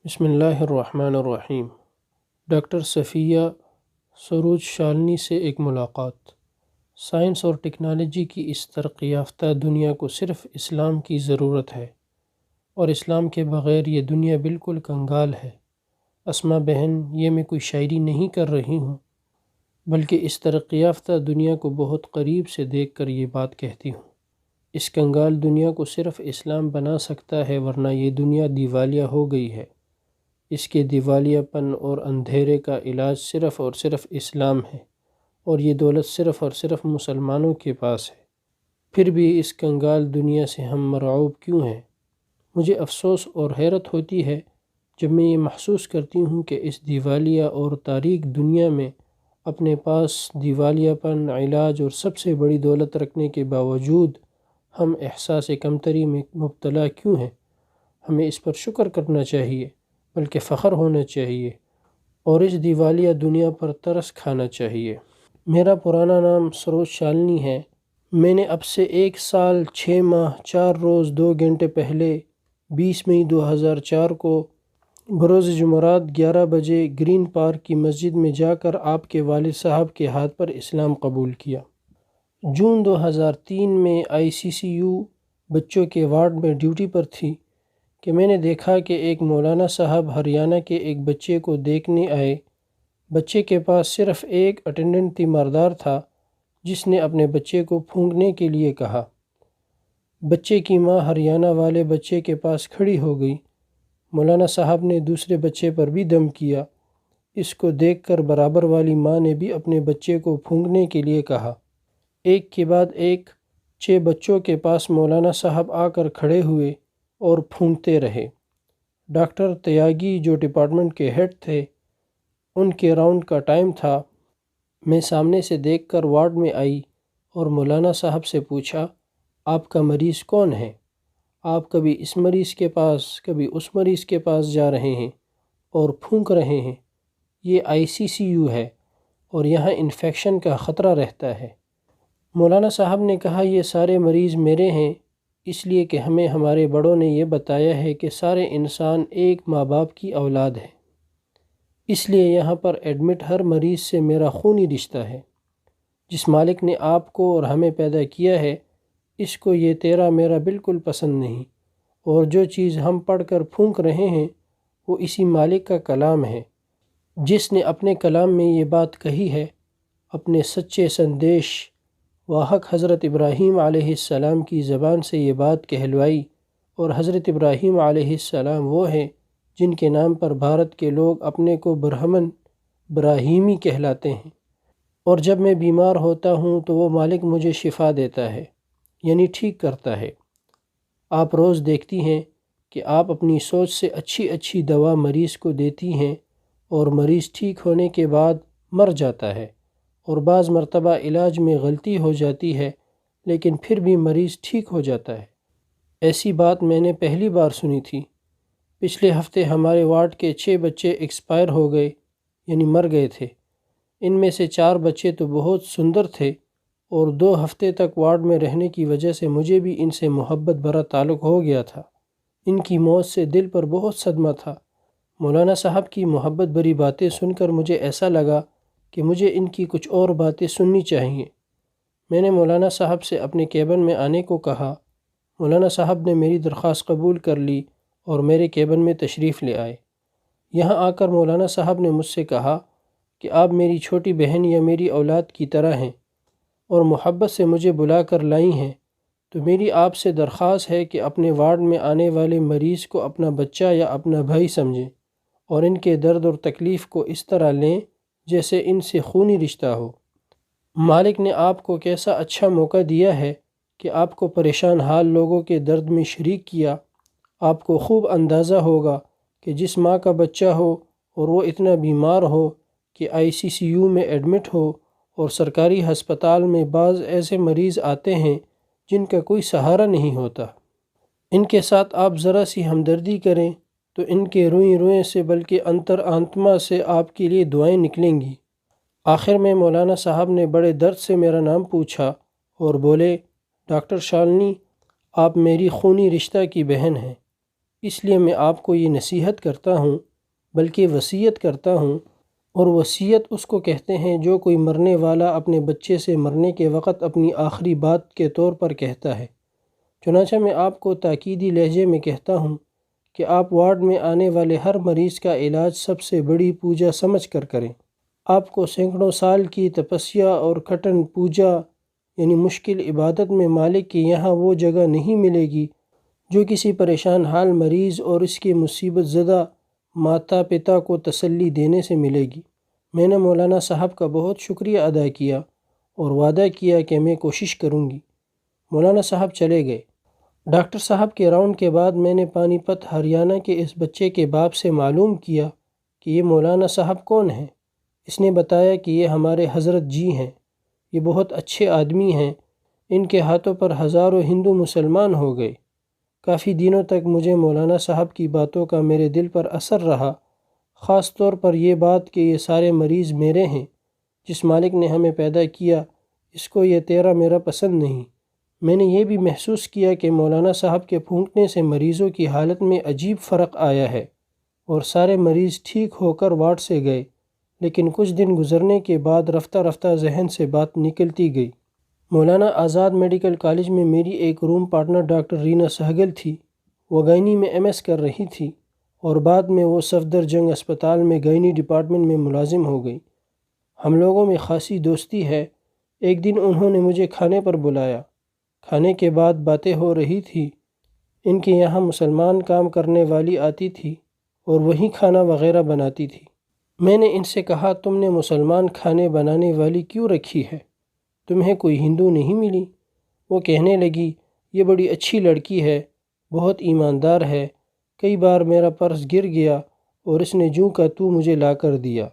بسم اللہ الرحمن الرحیم۔ ڈاکٹر صفیہ سروج شالنی سے ایک ملاقات۔ سائنس اور ٹیکنالوجی کی اس ترقی یافتہ دنیا کو صرف اسلام کی ضرورت ہے، اور اسلام کے بغیر یہ دنیا بالکل کنگال ہے۔ اسما بہن، یہ میں کوئی شاعری نہیں کر رہی ہوں، بلکہ اس ترقی یافتہ دنیا کو بہت قریب سے دیکھ کر یہ بات کہتی ہوں۔ اس کنگال دنیا کو صرف اسلام بنا سکتا ہے، ورنہ یہ دنیا دیوالیہ ہو گئی ہے۔ اس کے دیوالیہ پن اور اندھیرے کا علاج صرف اور صرف اسلام ہے، اور یہ دولت صرف اور صرف مسلمانوں کے پاس ہے۔ پھر بھی اس کنگال دنیا سے ہم مرعوب کیوں ہیں؟ مجھے افسوس اور حیرت ہوتی ہے جب میں یہ محسوس کرتی ہوں کہ اس دیوالیہ اور تاریک دنیا میں اپنے پاس دیوالیہ پن، علاج اور سب سے بڑی دولت رکھنے کے باوجود ہم احساس کمتری میں مبتلا کیوں ہیں؟ ہمیں اس پر شکر کرنا چاہیے، بلکہ فخر ہونا چاہیے، اور اس دیوالیہ دنیا پر ترس کھانا چاہیے۔ میرا پرانا نام سروج شالنی ہے۔ میں نے اب سے 1 سال 6 ماہ 4 روز 2 گھنٹے پہلے 20 مئی 2004 کو بروز جمعرات 11 بجے گرین پارک کی مسجد میں جا کر آپ کے والد صاحب کے ہاتھ پر اسلام قبول کیا۔ جون 2003 میں ICCU بچوں کے وارڈ میں ڈیوٹی پر تھی کہ میں نے دیکھا کہ ایک مولانا صاحب ہریانہ کے ایک بچے کو دیکھنے آئے۔ بچے کے پاس صرف ایک اٹینڈنٹ تیماردار تھا، جس نے اپنے بچے کو پھونکنے کے لیے کہا۔ بچے کی ماں ہریانہ والے بچے کے پاس کھڑی ہو گئی۔ مولانا صاحب نے دوسرے بچے پر بھی دم کیا۔ اس کو دیکھ کر برابر والی ماں نے بھی اپنے بچے کو پھونکنے کے لیے کہا۔ ایک کے بعد ایک 6 بچوں کے پاس مولانا صاحب آ کر کھڑے ہوئے اور پھونکتے رہے۔ ڈاکٹر تیاگی جو ڈپارٹمنٹ کے ہیڈ تھے، ان کے راؤنڈ کا ٹائم تھا۔ میں سامنے سے دیکھ کر وارڈ میں آئی اور مولانا صاحب سے پوچھا، آپ کا مریض کون ہے؟ آپ کبھی اس مریض کے پاس کبھی اس مریض کے پاس جا رہے ہیں اور پھونک رہے ہیں۔ یہ ICCU ہے اور یہاں انفیکشن کا خطرہ رہتا ہے۔ مولانا صاحب نے کہا، یہ سارے مریض میرے ہیں، اس لیے کہ ہمیں ہمارے بڑوں نے یہ بتایا ہے کہ سارے انسان ایک ماں باپ کی اولاد ہے۔ اس لیے یہاں پر ایڈمٹ ہر مریض سے میرا خونی رشتہ ہے۔ جس مالک نے آپ کو اور ہمیں پیدا کیا ہے، اس کو یہ تیرا میرا بالکل پسند نہیں، اور جو چیز ہم پڑھ کر پھونک رہے ہیں وہ اسی مالک کا کلام ہے، جس نے اپنے کلام میں یہ بات کہی ہے، اپنے سچے سندیش واہق حضرت ابراہیم علیہ السلام کی زبان سے یہ بات کہلوائی۔ اور حضرت ابراہیم علیہ السلام وہ ہیں جن کے نام پر بھارت کے لوگ اپنے کو برہمن براہیمی کہلاتے ہیں۔ اور جب میں بیمار ہوتا ہوں تو وہ مالک مجھے شفا دیتا ہے، یعنی ٹھیک کرتا ہے۔ آپ روز دیکھتی ہیں کہ آپ اپنی سوچ سے اچھی اچھی دوا مریض کو دیتی ہیں، اور مریض ٹھیک ہونے کے بعد مر جاتا ہے، اور بعض مرتبہ علاج میں غلطی ہو جاتی ہے، لیکن پھر بھی مریض ٹھیک ہو جاتا ہے۔ ایسی بات میں نے پہلی بار سنی تھی۔ پچھلے ہفتے ہمارے وارڈ کے 6 بچے ایکسپائر ہو گئے، یعنی مر گئے تھے۔ ان میں سے 4 بچے تو بہت سندر تھے، اور 2 ہفتے تک وارڈ میں رہنے کی وجہ سے مجھے بھی ان سے محبت بھرا تعلق ہو گیا تھا۔ ان کی موت سے دل پر بہت صدمہ تھا۔ مولانا صاحب کی محبت بھری باتیں سن کر مجھے ایسا لگا کہ مجھے ان کی کچھ اور باتیں سننی چاہیے۔ میں نے مولانا صاحب سے اپنے کیبن میں آنے کو کہا۔ مولانا صاحب نے میری درخواست قبول کر لی اور میرے کیبن میں تشریف لے آئے۔ یہاں آ کر مولانا صاحب نے مجھ سے کہا کہ آپ میری چھوٹی بہن یا میری اولاد کی طرح ہیں، اور محبت سے مجھے بلا کر لائی ہیں، تو میری آپ سے درخواست ہے کہ اپنے وارڈ میں آنے والے مریض کو اپنا بچہ یا اپنا بھائی سمجھیں، اور ان کے درد اور تکلیف کو اس طرح لیں جیسے ان سے خونی رشتہ ہو۔ مالک نے آپ کو کیسا اچھا موقع دیا ہے کہ آپ کو پریشان حال لوگوں کے درد میں شریک کیا۔ آپ کو خوب اندازہ ہوگا کہ جس ماں کا بچہ ہو اور وہ اتنا بیمار ہو کہ ICCU میں ایڈمٹ ہو، اور سرکاری ہسپتال میں بعض ایسے مریض آتے ہیں جن کا کوئی سہارا نہیں ہوتا، ان کے ساتھ آپ ذرا سی ہمدردی کریں تو ان کے روئیں روئیں سے بلکہ انتر آتما سے آپ کے لیے دعائیں نکلیں گی۔ آخر میں مولانا صاحب نے بڑے درد سے میرا نام پوچھا اور بولے، ڈاکٹر شالنی، آپ میری خونی رشتہ کی بہن ہیں، اس لیے میں آپ کو یہ نصیحت کرتا ہوں، بلکہ وصیت کرتا ہوں، اور وصیت اس کو کہتے ہیں جو کوئی مرنے والا اپنے بچے سے مرنے کے وقت اپنی آخری بات کے طور پر کہتا ہے۔ چنانچہ میں آپ کو تاکیدی لہجے میں کہتا ہوں کہ آپ وارڈ میں آنے والے ہر مریض کا علاج سب سے بڑی پوجا سمجھ کر کریں۔ آپ کو سینکڑوں سال کی تپسیا اور کٹن پوجا یعنی مشکل عبادت میں مالک کے یہاں وہ جگہ نہیں ملے گی جو کسی پریشان حال مریض اور اس کے مصیبت زدہ ماتا پتا کو تسلی دینے سے ملے گی۔ میں نے مولانا صاحب کا بہت شکریہ ادا کیا اور وعدہ کیا کہ میں کوشش کروں گی۔ مولانا صاحب چلے گئے۔ ڈاکٹر صاحب کے راؤنڈ کے بعد میں نے پانی پت ہریانہ کے اس بچے کے باپ سے معلوم کیا کہ یہ مولانا صاحب کون ہیں۔ اس نے بتایا کہ یہ ہمارے حضرت جی ہیں، یہ بہت اچھے آدمی ہیں، ان کے ہاتھوں پر ہزاروں ہندو مسلمان ہو گئے۔ کافی دنوں تک مجھے مولانا صاحب کی باتوں کا میرے دل پر اثر رہا، خاص طور پر یہ بات کہ یہ سارے مریض میرے ہیں۔ جس مالک نے ہمیں پیدا کیا اس کو یہ تیرا میرا پسند نہیں۔ میں نے یہ بھی محسوس کیا کہ مولانا صاحب کے پھونکنے سے مریضوں کی حالت میں عجیب فرق آیا ہے اور سارے مریض ٹھیک ہو کر وارڈ سے گئے، لیکن کچھ دن گزرنے کے بعد رفتہ رفتہ ذہن سے بات نکلتی گئی۔ مولانا آزاد میڈیکل کالج میں میری ایک روم پارٹنر ڈاکٹر رینا سہگل تھی۔ وہ گائنی میں ایم ایس کر رہی تھی اور بعد میں وہ صفدر جنگ اسپتال میں گائنی ڈپارٹمنٹ میں ملازم ہو گئی۔ ہم لوگوں میں خاصی دوستی ہے۔ ایک دن انہوں نے مجھے کھانے پر بلایا۔ کھانے کے بعد باتیں ہو رہی تھی۔ ان کے یہاں مسلمان کام کرنے والی آتی تھی اور وہیں کھانا وغیرہ بناتی تھی۔ میں نے ان سے کہا تم نے مسلمان کھانے بنانے والی کیوں رکھی ہے؟ تمہیں کوئی ہندو نہیں ملی؟ وہ کہنے لگی یہ بڑی اچھی لڑکی ہے، بہت ایماندار ہے، کئی بار میرا پرس گر گیا اور اس نے جوں کا تو مجھے لا کر دیا۔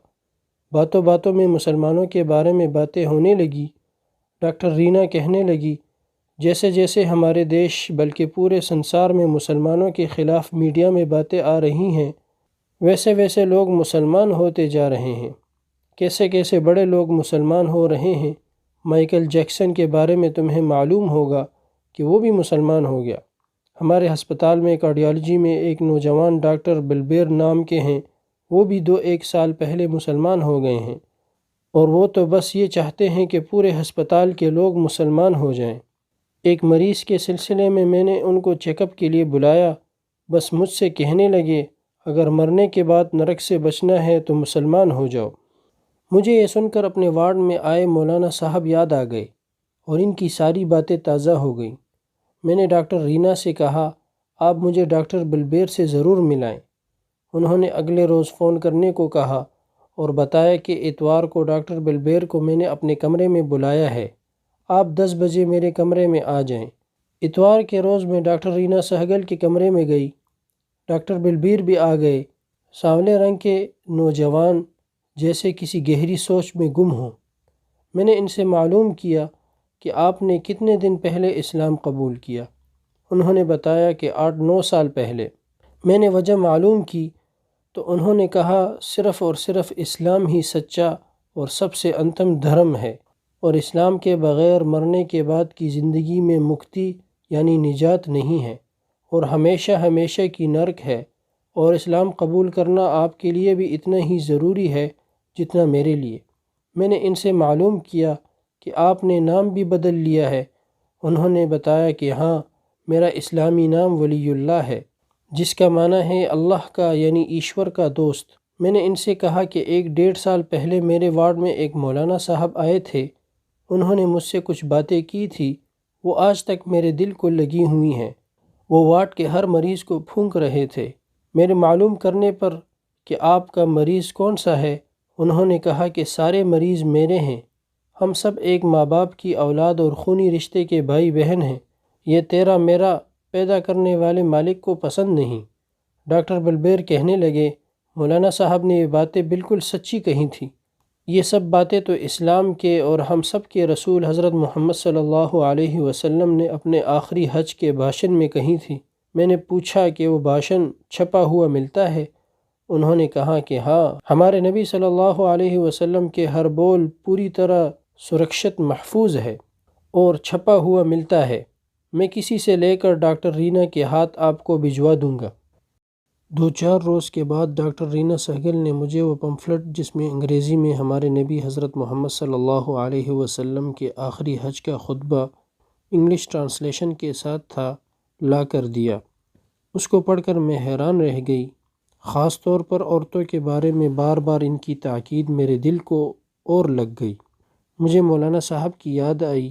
باتوں باتوں میں مسلمانوں کے بارے میں باتیں ہونے لگی۔ ڈاکٹر رینا کہنے لگی جیسے جیسے ہمارے دیش بلکہ پورے سنسار میں مسلمانوں کے خلاف میڈیا میں باتیں آ رہی ہیں، ویسے ویسے لوگ مسلمان ہوتے جا رہے ہیں، کیسے کیسے بڑے لوگ مسلمان ہو رہے ہیں۔ مائیکل جیکسن کے بارے میں تمہیں معلوم ہوگا کہ وہ بھی مسلمان ہو گیا۔ ہمارے ہسپتال میں کارڈیالوجی میں ایک نوجوان ڈاکٹر بلبیر نام کے ہیں، وہ بھی 2-1 سال پہلے مسلمان ہو گئے ہیں، اور وہ تو بس یہ چاہتے ہیں کہ پورے ہسپتال کے لوگ مسلمان ہو جائیں۔ ایک مریض کے سلسلے میں نے ان کو چیک اپ کے لیے بلایا، بس مجھ سے کہنے لگے اگر مرنے کے بعد نرک سے بچنا ہے تو مسلمان ہو جاؤ۔ مجھے یہ سن کر اپنے وارڈ میں آئے مولانا صاحب یاد آ گئے اور ان کی ساری باتیں تازہ ہو گئیں۔ میں نے ڈاکٹر رینا سے کہا آپ مجھے ڈاکٹر بلبیر سے ضرور ملائیں۔ انہوں نے اگلے روز فون کرنے کو کہا اور بتایا کہ اتوار کو ڈاکٹر بلبیر کو میں نے اپنے کمرے میں بلایا ہے، آپ 10 بجے میرے کمرے میں آ جائیں۔ اتوار کے روز میں ڈاکٹر رینا سہگل کے کمرے میں گئی۔ ڈاکٹر بلبیر بھی آ گئے، سانولے رنگ کے نوجوان جیسے کسی گہری سوچ میں گم ہوں۔ میں نے ان سے معلوم کیا کہ آپ نے کتنے دن پہلے اسلام قبول کیا؟ انہوں نے بتایا کہ 8-9 سال پہلے۔ میں نے وجہ معلوم کی تو انہوں نے کہا صرف اور صرف اسلام ہی سچا اور سب سے انتم دھرم ہے، اور اسلام کے بغیر مرنے کے بعد کی زندگی میں مکتی یعنی نجات نہیں ہے، اور ہمیشہ ہمیشہ کی نرک ہے، اور اسلام قبول کرنا آپ کے لیے بھی اتنا ہی ضروری ہے جتنا میرے لیے۔ میں نے ان سے معلوم کیا کہ آپ نے نام بھی بدل لیا ہے۔ انہوں نے بتایا کہ ہاں، میرا اسلامی نام ولی اللہ ہے، جس کا معنی ہے اللہ کا یعنی ایشور کا دوست۔ میں نے ان سے کہا کہ 1-1.5 سال پہلے میرے وارڈ میں ایک مولانا صاحب آئے تھے، انہوں نے مجھ سے کچھ باتیں کی تھی، وہ آج تک میرے دل کو لگی ہوئی ہیں۔ وہ وارڈ کے ہر مریض کو پھونک رہے تھے۔ میرے معلوم کرنے پر کہ آپ کا مریض کون سا ہے، انہوں نے کہا کہ سارے مریض میرے ہیں، ہم سب ایک ماں باپ کی اولاد اور خونی رشتے کے بھائی بہن ہیں، یہ تیرا میرا پیدا کرنے والے مالک کو پسند نہیں۔ ڈاکٹر بلبیر کہنے لگے مولانا صاحب نے یہ باتیں بالکل سچی کہی تھیں، یہ سب باتیں تو اسلام کے اور ہم سب کے رسول حضرت محمد صلی اللہ علیہ وسلم نے اپنے آخری حج کے بھاشن میں کہی تھی۔ میں نے پوچھا کہ وہ بھاشن چھپا ہوا ملتا ہے؟ انہوں نے کہا کہ ہاں، ہمارے نبی صلی اللہ علیہ وسلم کے ہر بول پوری طرح سرکشت محفوظ ہے اور چھپا ہوا ملتا ہے۔ میں کسی سے لے کر ڈاکٹر رینا کے ہاتھ آپ کو بھجوا دوں گا۔ 2-4 روز کے بعد ڈاکٹر رینا سہگل نے مجھے وہ پمفلٹ جس میں انگریزی میں ہمارے نبی حضرت محمد صلی اللہ علیہ وسلم کے آخری حج کا خطبہ انگلش ٹرانسلیشن کے ساتھ تھا لا کر دیا۔ اس کو پڑھ کر میں حیران رہ گئی، خاص طور پر عورتوں کے بارے میں بار بار ان کی تاکید میرے دل کو اور لگ گئی۔ مجھے مولانا صاحب کی یاد آئی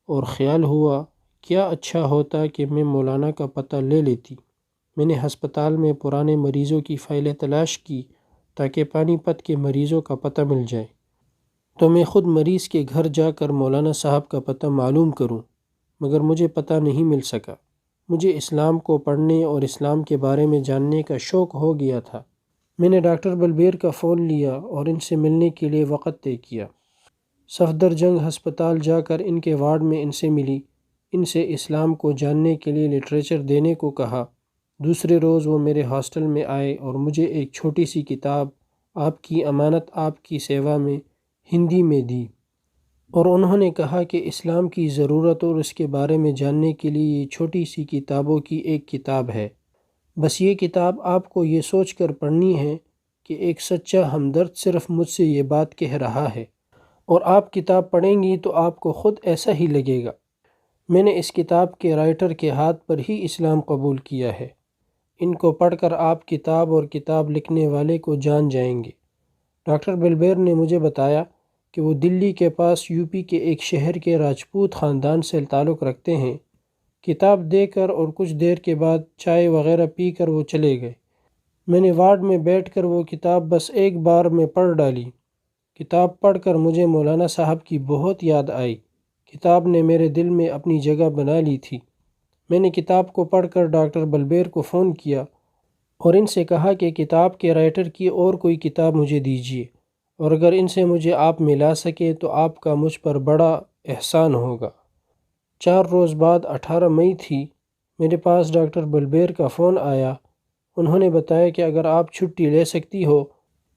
اور خیال ہوا کیا اچھا ہوتا کہ میں مولانا کا پتہ لے لیتی۔ میں نے ہسپتال میں پرانے مریضوں کی فائلیں تلاش کی تاکہ پانی پت کے مریضوں کا پتہ مل جائے، تو میں خود مریض کے گھر جا کر مولانا صاحب کا پتہ معلوم کروں، مگر مجھے پتہ نہیں مل سکا۔ مجھے اسلام کو پڑھنے اور اسلام کے بارے میں جاننے کا شوق ہو گیا تھا۔ میں نے ڈاکٹر بلبیر کا فون لیا اور ان سے ملنے کے لیے وقت طے کیا۔ صفدر جنگ ہسپتال جا کر ان کے وارڈ میں ان سے ملی، ان سے اسلام کو جاننے کے لیے لٹریچر دینے کو کہا۔ دوسرے روز وہ میرے ہاسٹل میں آئے اور مجھے ایک چھوٹی سی کتاب آپ کی امانت آپ کی سیوا میں ہندی میں دی، اور انہوں نے کہا کہ اسلام کی ضرورت اور اس کے بارے میں جاننے کے لیے یہ چھوٹی سی کتابوں کی ایک کتاب ہے، بس یہ کتاب آپ کو یہ سوچ کر پڑھنی ہے کہ ایک سچا ہمدرد صرف مجھ سے یہ بات کہہ رہا ہے، اور آپ کتاب پڑھیں گی تو آپ کو خود ایسا ہی لگے گا۔ میں نے اس کتاب کے رائٹر کے ہاتھ پر ہی اسلام قبول کیا ہے۔ ان کو پڑھ کر آپ کتاب اور کتاب لکھنے والے کو جان جائیں گے۔ ڈاکٹر بلبیر نے مجھے بتایا کہ وہ دلی کے پاس یو پی کے ایک شہر کے راجپوت خاندان سے تعلق رکھتے ہیں۔ کتاب دے کر اور کچھ دیر کے بعد چائے وغیرہ پی کر وہ چلے گئے۔ میں نے وارڈ میں بیٹھ کر وہ کتاب بس ایک بار میں پڑھ ڈالی۔ کتاب پڑھ کر مجھے مولانا صاحب کی بہت یاد آئی۔ کتاب نے میرے دل میں اپنی جگہ بنا لی تھی۔ میں نے کتاب کو پڑھ کر ڈاکٹر بلبیر کو فون کیا اور ان سے کہا کہ کتاب کے رائٹر کی اور کوئی کتاب مجھے دیجیے، اور اگر ان سے مجھے آپ ملا سکے تو آپ کا مجھ پر بڑا احسان ہوگا۔ 4 روز بعد 18 مئی تھی، میرے پاس ڈاکٹر بلبیر کا فون آیا۔ انہوں نے بتایا کہ اگر آپ چھٹی لے سکتی ہو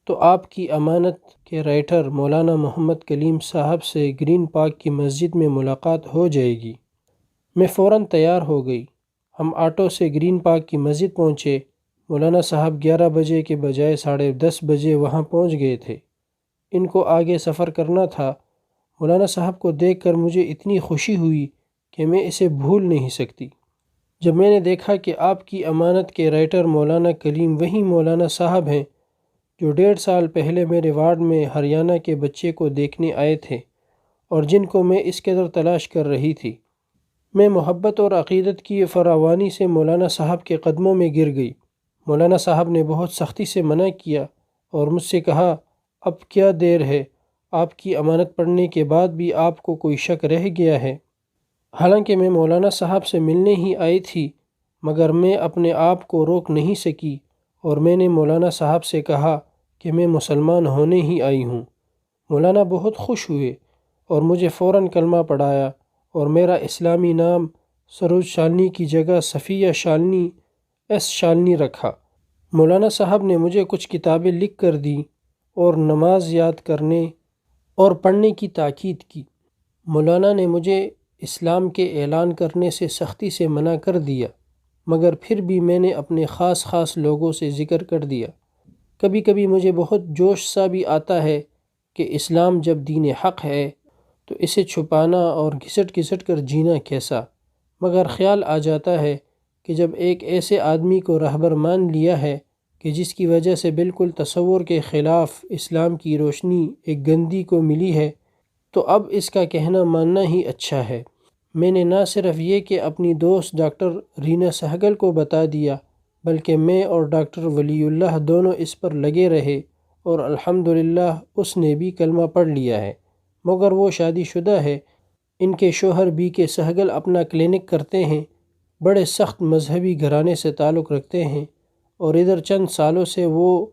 تو آپ کی امانت کے رائٹر مولانا محمد کلیم صاحب سے گرین پارک کی مسجد میں ملاقات ہو جائے گی۔ میں فوراً تیار ہو گئی۔ ہم آٹو سے گرین پارک کی مسجد پہنچے۔ مولانا صاحب 11 بجے کے بجائے 10:30 بجے وہاں پہنچ گئے تھے۔ ان کو آگے سفر کرنا تھا۔ مولانا صاحب کو دیکھ کر مجھے اتنی خوشی ہوئی کہ میں اسے بھول نہیں سکتی۔ جب میں نے دیکھا کہ آپ کی امانت کے رائٹر مولانا کلیم وہی مولانا صاحب ہیں جو 1.5 سال پہلے میرے وارڈ میں ہریانہ کے بچے کو دیکھنے آئے تھے اور جن کو میں اس قدر تلاش کر رہی تھی، میں محبت اور عقیدت کی فراوانی سے مولانا صاحب کے قدموں میں گر گئی۔ مولانا صاحب نے بہت سختی سے منع کیا اور مجھ سے کہا، اب کیا دیر ہے، آپ کی امانت پڑھنے کے بعد بھی آپ کو کوئی شک رہ گیا ہے؟ حالانکہ میں مولانا صاحب سے ملنے ہی آئی تھی، مگر میں اپنے آپ کو روک نہیں سکی اور میں نے مولانا صاحب سے کہا کہ میں مسلمان ہونے ہی آئی ہوں۔ مولانا بہت خوش ہوئے اور مجھے فوراً کلمہ پڑھایا اور میرا اسلامی نام سروج شالنی کی جگہ صفیہ شالنی ایس شالنی رکھا۔ مولانا صاحب نے مجھے کچھ کتابیں لکھ کر دیں اور نماز یاد کرنے اور پڑھنے کی تاکید کی۔ مولانا نے مجھے اسلام کے اعلان کرنے سے سختی سے منع کر دیا، مگر پھر بھی میں نے اپنے خاص لوگوں سے ذکر کر دیا۔ کبھی کبھی مجھے بہت جوش سا بھی آتا ہے کہ اسلام جب دین حق ہے تو اسے چھپانا اور گھسٹ کر جینا کیسا، مگر خیال آ جاتا ہے کہ جب ایک ایسے آدمی کو رہبر مان لیا ہے کہ جس کی وجہ سے بالکل تصور کے خلاف اسلام کی روشنی ایک گندی کو ملی ہے، تو اب اس کا کہنا ماننا ہی اچھا ہے۔ میں نے نہ صرف یہ کہ اپنی دوست ڈاکٹر رینا سہگل کو بتا دیا، بلکہ میں اور ڈاکٹر ولی اللہ دونوں اس پر لگے رہے اور الحمدللہ اس نے بھی کلمہ پڑھ لیا ہے، مگر وہ شادی شدہ ہے۔ ان کے شوہر بی کے سہگل اپنا کلینک کرتے ہیں، بڑے سخت مذہبی گھرانے سے تعلق رکھتے ہیں، اور ادھر چند سالوں سے وہ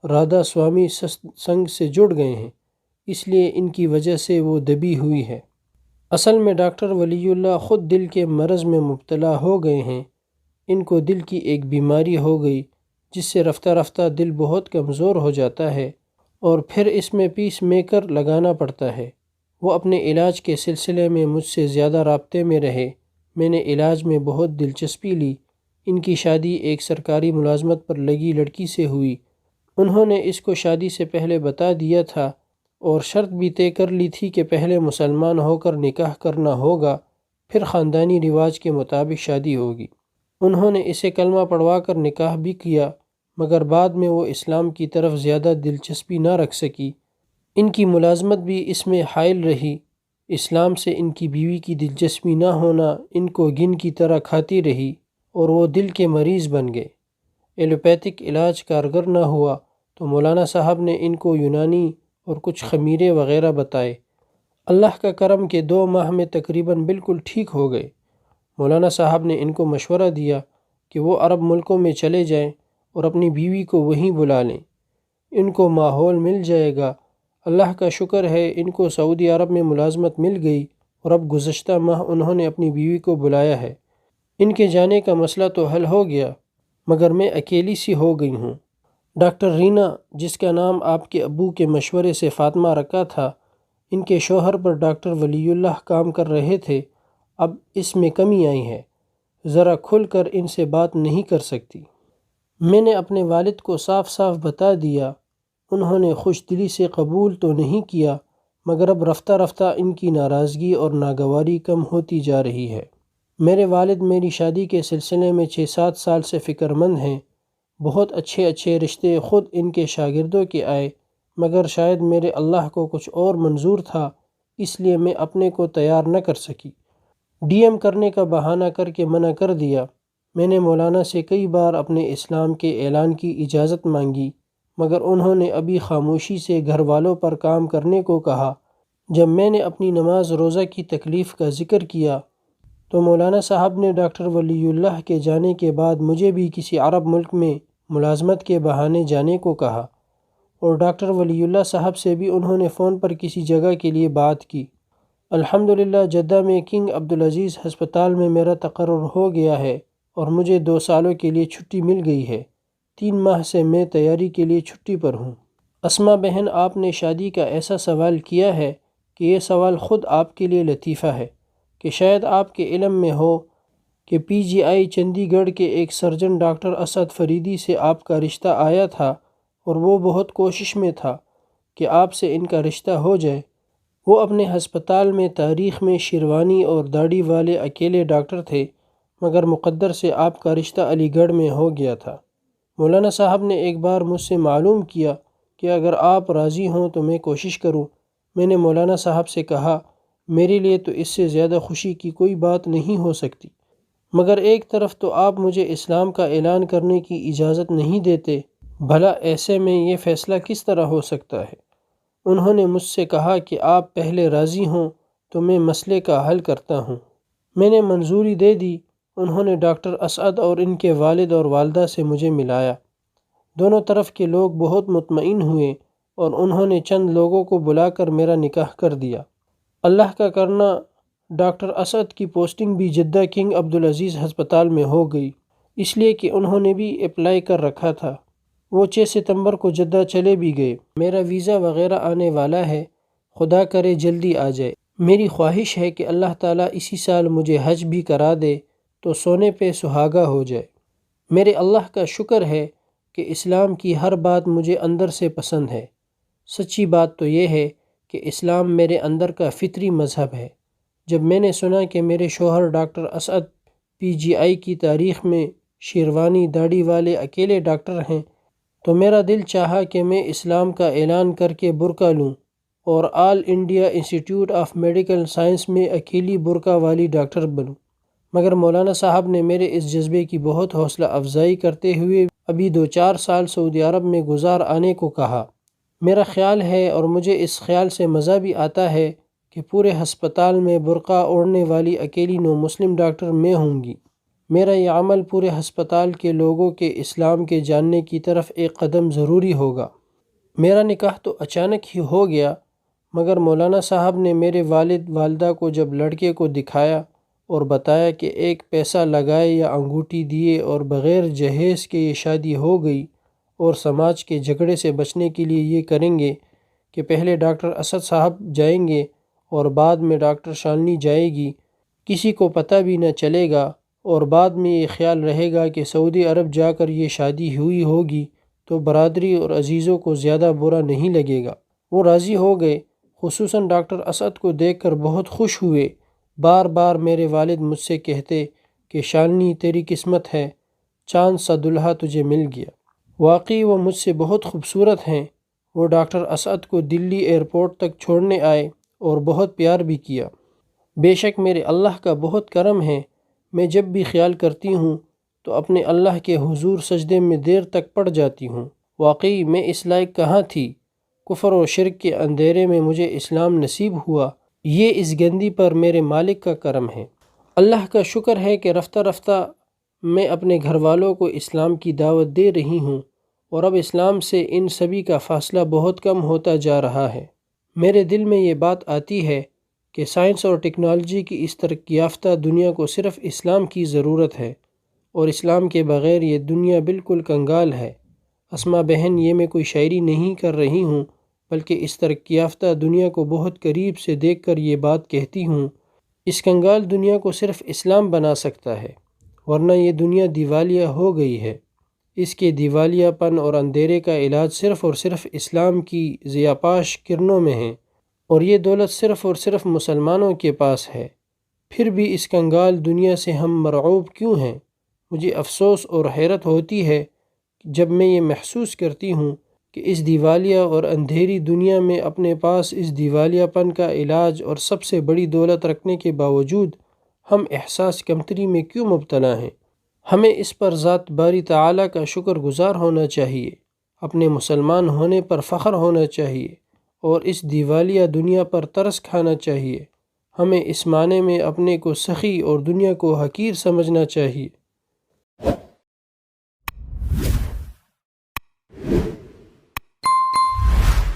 رادھا سوامی سنگھ سے جڑ گئے ہیں، اس لیے ان کی وجہ سے وہ دبی ہوئی ہے۔ اصل میں ڈاکٹر ولی اللہ خود دل کے مرض میں مبتلا ہو گئے ہیں۔ ان کو دل کی ایک بیماری ہو گئی جس سے رفتہ دل بہت کمزور ہو جاتا ہے اور پھر اس میں پیس میکر لگانا پڑتا ہے۔ وہ اپنے علاج کے سلسلے میں مجھ سے زیادہ رابطے میں رہے۔ میں نے علاج میں بہت دلچسپی لی۔ ان کی شادی ایک سرکاری ملازمت پر لگی لڑکی سے ہوئی۔ انہوں نے اس کو شادی سے پہلے بتا دیا تھا اور شرط بھی طے کر لی تھی کہ پہلے مسلمان ہو کر نکاح کرنا ہوگا، پھر خاندانی رواج کے مطابق شادی ہوگی۔ انہوں نے اسے کلمہ پڑھوا کر نکاح بھی کیا، مگر بعد میں وہ اسلام کی طرف زیادہ دلچسپی نہ رکھ سکی۔ ان کی ملازمت بھی اس میں حائل رہی۔ اسلام سے ان کی بیوی کی دلچسپی نہ ہونا ان کو گن کی طرح کھاتی رہی اور وہ دل کے مریض بن گئے۔ ایلوپیتھک علاج کارگر نہ ہوا تو مولانا صاحب نے ان کو یونانی اور کچھ خمیرے وغیرہ بتائے۔ اللہ کا کرم کہ 2 ماہ میں تقریباً بالکل ٹھیک ہو گئے۔ مولانا صاحب نے ان کو مشورہ دیا کہ وہ عرب ملکوں میں چلے جائیں اور اپنی بیوی کو وہیں بلا لیں، ان کو ماحول مل جائے گا۔ اللہ کا شکر ہے ان کو سعودی عرب میں ملازمت مل گئی اور اب گزشتہ ماہ انہوں نے اپنی بیوی کو بلایا ہے۔ ان کے جانے کا مسئلہ تو حل ہو گیا، مگر میں اکیلی سی ہو گئی ہوں۔ ڈاکٹر رینا، جس کا نام آپ کے ابو کے مشورے سے فاطمہ رکھا تھا، ان کے شوہر پر ڈاکٹر ولی اللہ کام کر رہے تھے، اب اس میں کمی آئی ہے، ذرا کھل کر ان سے بات نہیں کر سکتی۔ میں نے اپنے والد کو صاف صاف بتا دیا، انہوں نے خوش دلی سے قبول تو نہیں کیا، مگر اب رفتہ رفتہ ان کی ناراضگی اور ناگواری کم ہوتی جا رہی ہے۔ میرے والد میری شادی کے سلسلے میں 6-7 سال سے فکر مند ہیں، بہت اچھے اچھے رشتے خود ان کے شاگردوں کے آئے، مگر شاید میرے اللہ کو کچھ اور منظور تھا، اس لیے میں اپنے کو تیار نہ کر سکی۔ ڈی ایم کرنے کا بہانہ کر کے منع کر دیا۔ میں نے مولانا سے کئی بار اپنے اسلام کے اعلان کی اجازت مانگی، مگر انہوں نے ابھی خاموشی سے گھر والوں پر کام کرنے کو کہا۔ جب میں نے اپنی نماز روزہ کی تکلیف کا ذکر کیا تو مولانا صاحب نے ڈاکٹر ولی اللہ کے جانے کے بعد مجھے بھی کسی عرب ملک میں ملازمت کے بہانے جانے کو کہا، اور ڈاکٹر ولی اللہ صاحب سے بھی انہوں نے فون پر کسی جگہ کے لیے بات کی۔ الحمدللہ جدہ میں کنگ عبدالعزیز ہسپتال میں میرا تقرر ہو گیا ہے اور مجھے 2 سالوں کے لیے چھٹی مل گئی ہے۔ 3 ماہ سے میں تیاری کے لیے چھٹی پر ہوں۔ اسما بہن، آپ نے شادی کا ایسا سوال کیا ہے کہ یہ سوال خود آپ کے لیے لطیفہ ہے کہ شاید آپ کے علم میں ہو کہ PGI چندی گڑھ کے ایک سرجن ڈاکٹر اسد فریدی سے آپ کا رشتہ آیا تھا اور وہ بہت کوشش میں تھا کہ آپ سے ان کا رشتہ ہو جائے۔ وہ اپنے ہسپتال میں تاریخ میں شیروانی اور داڑھی والے اکیلے ڈاکٹر تھے، مگر مقدر سے آپ کا رشتہ علی گڑھ میں ہو گیا تھا۔ مولانا صاحب نے ایک بار مجھ سے معلوم کیا کہ اگر آپ راضی ہوں تو میں کوشش کروں۔ میں نے مولانا صاحب سے کہا، میرے لیے تو اس سے زیادہ خوشی کی کوئی بات نہیں ہو سکتی، مگر ایک طرف تو آپ مجھے اسلام کا اعلان کرنے کی اجازت نہیں دیتے، بھلا ایسے میں یہ فیصلہ کس طرح ہو سکتا ہے؟ انہوں نے مجھ سے کہا کہ آپ پہلے راضی ہوں تو میں مسئلے کا حل کرتا ہوں۔ میں نے منظوری دے دی۔ انہوں نے ڈاکٹر اسعد اور ان کے والد اور والدہ سے مجھے ملایا۔ دونوں طرف کے لوگ بہت مطمئن ہوئے اور انہوں نے چند لوگوں کو بلا کر میرا نکاح کر دیا۔ اللہ کا کرنا، ڈاکٹر اسعد کی پوسٹنگ بھی جدہ کنگ عبدالعزیز ہسپتال میں ہو گئی، اس لیے کہ انہوں نے بھی اپلائی کر رکھا تھا۔ وہ 6 ستمبر کو جدہ چلے بھی گئے۔ میرا ویزا وغیرہ آنے والا ہے، خدا کرے جلدی آ جائے۔ میری خواہش ہے کہ اللہ تعالیٰ اسی سال مجھے حج بھی کرا دے تو سونے پہ سہاگا ہو جائے۔ میرے اللہ کا شکر ہے کہ اسلام کی ہر بات مجھے اندر سے پسند ہے۔ سچی بات تو یہ ہے کہ اسلام میرے اندر کا فطری مذہب ہے۔ جب میں نے سنا کہ میرے شوہر ڈاکٹر اسعد PGI کی تاریخ میں شیروانی داڑھی والے اکیلے ڈاکٹر ہیں تو میرا دل چاہا کہ میں اسلام کا اعلان کر کے برقع لوں اور all India institute of medical science میں اکیلی برقع والی ڈاکٹر بنوں، مگر مولانا صاحب نے میرے اس جذبے کی بہت حوصلہ افزائی کرتے ہوئے ابھی 2-4 سال سعودی عرب میں گزار آنے کو کہا۔ میرا خیال ہے اور مجھے اس خیال سے مزہ بھی آتا ہے کہ پورے ہسپتال میں برقع اوڑھنے والی اکیلی نو مسلم ڈاکٹر میں ہوں گی۔ میرا یہ عمل پورے ہسپتال کے لوگوں کے اسلام کے جاننے کی طرف ایک قدم ضروری ہوگا۔ میرا نکاح تو اچانک ہی ہو گیا، مگر مولانا صاحب نے میرے والد والدہ کو جب لڑکے کو دکھایا اور بتایا کہ ایک پیسہ لگائے یا انگوٹھی دیے اور بغیر جہیز کے یہ شادی ہو گئی اور سماج کے جھگڑے سے بچنے کے لیے یہ کریں گے کہ پہلے ڈاکٹر اسد صاحب جائیں گے اور بعد میں ڈاکٹر شالنی جائے گی، کسی کو پتہ بھی نہ چلے گا اور بعد میں یہ خیال رہے گا کہ سعودی عرب جا کر یہ شادی ہوئی ہوگی تو برادری اور عزیزوں کو زیادہ برا نہیں لگے گا۔ وہ راضی ہو گئے، خصوصاً ڈاکٹر اسعد کو دیکھ کر بہت خوش ہوئے۔ بار بار میرے والد مجھ سے کہتے کہ شالنی تیری قسمت ہے، چاند سا دلہا تجھے مل گیا۔ واقعی وہ مجھ سے بہت خوبصورت ہیں۔ وہ ڈاکٹر اسعد کو دلی ایئرپورٹ تک چھوڑنے آئے اور بہت پیار بھی کیا۔ بے شک میرے اللہ کا بہت کرم ہے، میں جب بھی خیال کرتی ہوں تو اپنے اللہ کے حضور سجدے میں دیر تک پڑ جاتی ہوں۔ واقعی میں اس لائق کہاں تھی، کفر و شرک کے اندھیرے میں مجھے اسلام نصیب ہوا، یہ اس گندی پر میرے مالک کا کرم ہے۔ اللہ کا شکر ہے کہ رفتہ رفتہ میں اپنے گھر والوں کو اسلام کی دعوت دے رہی ہوں اور اب اسلام سے ان سبھی کا فاصلہ بہت کم ہوتا جا رہا ہے۔ میرے دل میں یہ بات آتی ہے کہ سائنس اور ٹیکنالوجی کی اس ترقی یافتہ دنیا کو صرف اسلام کی ضرورت ہے، اور اسلام کے بغیر یہ دنیا بالکل کنگال ہے۔ اسما بہن، یہ میں کوئی شاعری نہیں کر رہی ہوں، بلکہ اس ترقی یافتہ دنیا کو بہت قریب سے دیکھ کر یہ بات کہتی ہوں۔ اس کنگال دنیا کو صرف اسلام بنا سکتا ہے، ورنہ یہ دنیا دیوالیہ ہو گئی ہے۔ اس کے دیوالیہ پن اور اندھیرے کا علاج صرف اور صرف اسلام کی ضیاءپاش کرنوں میں ہے، اور یہ دولت صرف اور صرف مسلمانوں کے پاس ہے۔ پھر بھی اس کنگال دنیا سے ہم مرعوب کیوں ہیں؟ مجھے افسوس اور حیرت ہوتی ہے جب میں یہ محسوس کرتی ہوں کہ اس دیوالیہ اور اندھیری دنیا میں اپنے پاس اس دیوالیہ پن کا علاج اور سب سے بڑی دولت رکھنے کے باوجود ہم احساس کمتری میں کیوں مبتلا ہیں؟ ہمیں اس پر ذات باری تعالیٰ کا شکر گزار ہونا چاہیے، اپنے مسلمان ہونے پر فخر ہونا چاہیے، اور اس دیوالیہ دنیا پر ترس کھانا چاہیے۔ ہمیں اس معنی میں اپنے کو سخی اور دنیا کو حقیر سمجھنا چاہیے۔